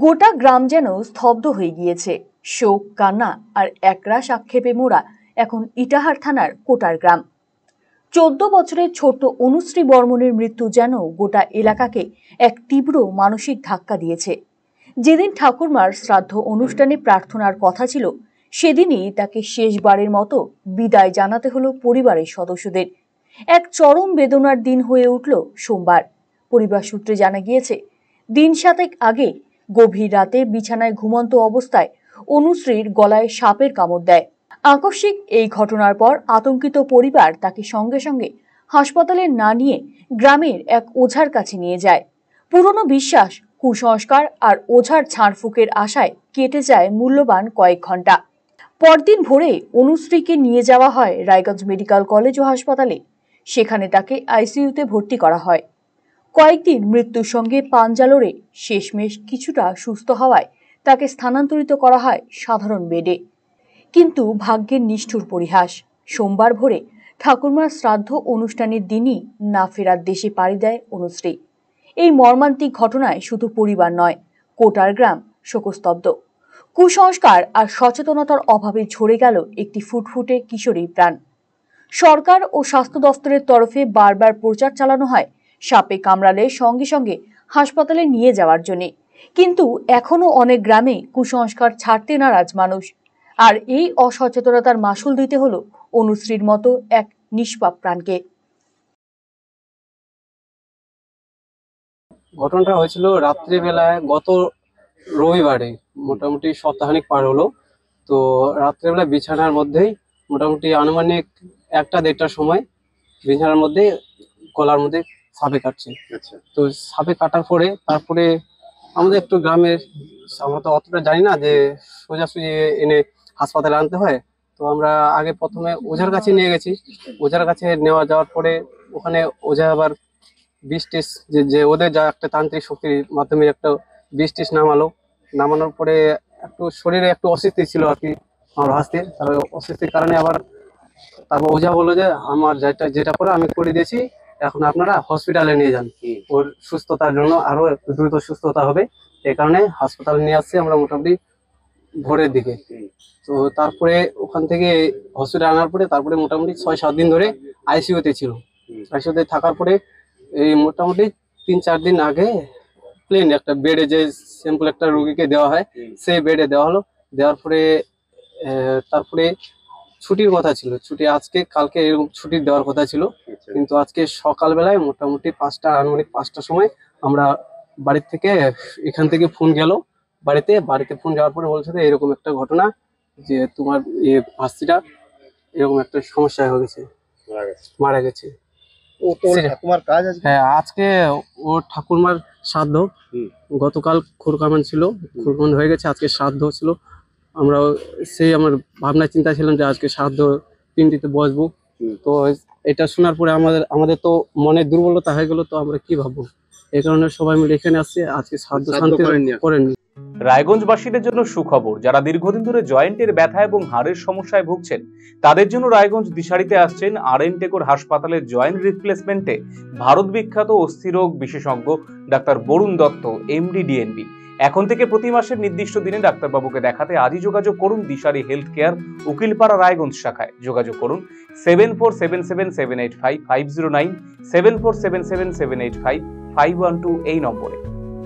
গোটা গ্রাম যেন স্তব্ধ হয়ে গিয়েছে। শোক, কান্না আর একরাশ আক্ষেপে মোড়া এখন ইটাহার থানার কোটার গ্রাম। 14 বছরের ছোট্ট অনুশ্রী বর্মনের মৃত্যু যেন গোটা এলাকাকে এক তীব্র মানসিক ধাক্কা দিয়েছে। যেদিন ঠাকুরমার শ্রাদ্ধ অনুষ্ঠানে প্রার্থনার কথা ছিল, সেদিনই তাকে শেষবারের মতো বিদায় জানাতে হলো পরিবারের সদস্যদের। এক চরম বেদনার দিন হয়ে উঠল সোমবার। পরিবার সূত্রে জানা গিয়েছে, দিন 7 আগে গভীর রাতে বিছানায় ঘুমন্ত অবস্থায় অনুশ্রীর গলায় সাপের কামড় দেয়। আকস্মিক এই ঘটনার পর আতঙ্কিত পরিবার তাকে সঙ্গে সঙ্গে হাসপাতালে না নিয়ে গ্রামের এক ওঝার কাছে নিয়ে যায়। পুরনো বিশ্বাস, কুসংস্কার আর ওঝার ঝাড়ফুঁকের আশায় কেটে যায় মূল্যবান কয়েক ঘন্টা। পরদিন ভোরে অনুশ্রীকে নিয়ে যাওয়া হয় রায়গঞ্জ মেডিকেল কলেজ ও হাসপাতালে। সেখানে তাকে আইসিইউতে ভর্তি করা হয়। কয়েকদিন মৃত্যুর সঙ্গে পাঞ্জা লড়ে শেষমেশ কিছুটা সুস্থ হওয়ায় তাকে স্থানান্তরিত করা হয় সাধারণ বেডে। কিন্তু ভাগ্যের নিষ্ঠুর পরিহাস, সোমবার ভোরে ঠাকুরমার শ্রাদ্ধ অনুষ্ঠানের দিনই না ফেরার দেশে পাড়ি দেয় অনুশ্রী। এই মর্মান্তিক ঘটনায় শুধু পরিবার নয়, কোটার গ্রাম শোকস্তব্ধ। কুসংস্কার আর সচেতনতার অভাবে ঝরে গেল একটি ফুটফুটে কিশোরীর প্রাণ। সরকার ও স্বাস্থ্য দফতরের তরফে বারবার প্রচার চালানো হয় সাপে কামড়ালে সঙ্গে সঙ্গে হাসপাতালে নিয়ে যাওয়ার জন্য, কিন্তু এখনো অনেক গ্রামে কুসংস্কার ছাড়তে নারাজ মানুষ। আর এই অসচেতনতার মাসুল দিতে হলো অনুশ্রীর মতো এক নিষ্পাপ প্রাণকে। ঘটনাটা হয়েছিল রাত্রিবেলায় গত রবিবারে, মোটামুটি সপ্তাহখানিক পার হলো। তো রাত্রিবেলা বিছানার মধ্যেই মোটামুটি আনুমানিক 1টা-1:30টার সময় বিছানার মধ্যে গলার মধ্যে সাপে কাটছে। তো সাপে কাটার পরে তারপরে আমাদের একটু গ্রামের, আমরা তো অতটা জানি না যে সোজাসুজি এনে হাসপাতালে আনতে হয়। তো আমরা আগে প্রথমে ওঝার কাছে নিয়ে গেছি। ওঝার কাছে নেওয়া যাওয়ার পরে ওখানে ওঝা আবার বিষ টিষ যে ওদের যা একটা তান্ত্রিক শক্তির মাধ্যমে একটা বিষ টিষ নামানোর পরে একটু শরীরে একটু অস্বস্তি ছিল আর কি আমার হাসতে। তারপরে অস্বস্তির কারণে আবার তারপর ওঝা বললো যে আমার যেটা করে আমি করে দিয়েছি, এখন আপনারা হসপিটালে নিয়ে যান, ওর সুস্থতার জন্য আরো একটু দ্রুত সুস্থতা হবে। এই কারণে হাসপাতালে নিয়ে আসছি আমরা মোটামুটি ভোরের দিকে। তো তারপরে ওখান থেকে হসপিটাল আনার পরে তারপরে মোটামুটি 6-7 দিন ধরে আইসিইউতে ছিল। আইসিইউতে থাকার পরে এই মোটামুটি 3-4 দিন আগে প্লেন একটা বেডে যে সিম্পল একটা রোগীকে দেওয়া হয়, সেই বেডে দেওয়া হলো। দেওয়ার পরে তারপরে ছুটির কথা ছিল, ছুটি আজকে কালকে এরকম ছুটি দেওয়ার কথা ছিল, কিন্তু আজকে সকালবেলায় মোটামুটি আনুমানিক 5টার সময় আমরা বাড়ির থেকে এখান থেকে ফোন গেল বাড়িতে ফোন যাওয়ার পরে বলছে যে এরকম একটা ঘটনা, যে তোমার ভাস্তিটা এরকম একটা সমস্যা হয়ে গেছে, মারা গেছে। হ্যাঁ, আজকে ওর ঠাকুরমার শ্রাদ্ধ। গতকাল খুরকামান ছিল, খুরকামান হয়ে গেছে, আজকে শ্রাদ্ধ ছিল। আমরা সেই আমার ভাবনা চিন্তা ছিলাম যে আজকে শ্রাদ্ধ পিণ্ডিতে বসবো। তো এটা শোনার পরে আমাদের তো মনে দুর্বলতা হয়ে গেল, তো আমরা কি ভাববো, এই কারণে সবাই মিলে এখানে আসছে। আজকে শ্রাদ্ধ শান্তি করেননি। রায়গঞ্জবাসীদের জন্য সুখবর, যারা দীর্ঘদিন ধরে জয়েন্টের ব্যথা এবং হাড়ের সমস্যায় ভুগছেন তাদের জন্য রায়গঞ্জ দিশারিতে আসছেন আর.এন. টেকর হাসপাতালের জয়েন্ট রিপ্লেসমেন্টে ভারত বিখ্যাত অস্থিরোগ বিশেষজ্ঞ doctor Barun Dutta, MD, DNB. এখন থেকে প্রতি মাসের নির্দিষ্ট দিনে ডাক্তারবাবুকে দেখাতে আজই যোগাযোগ করুন দিশারি হেলথ কেয়ার, উকিলপাড়া, রায়গঞ্জ শাখায়। যোগাযোগ করুন 7477785509, 7477785512 এই নম্বরে।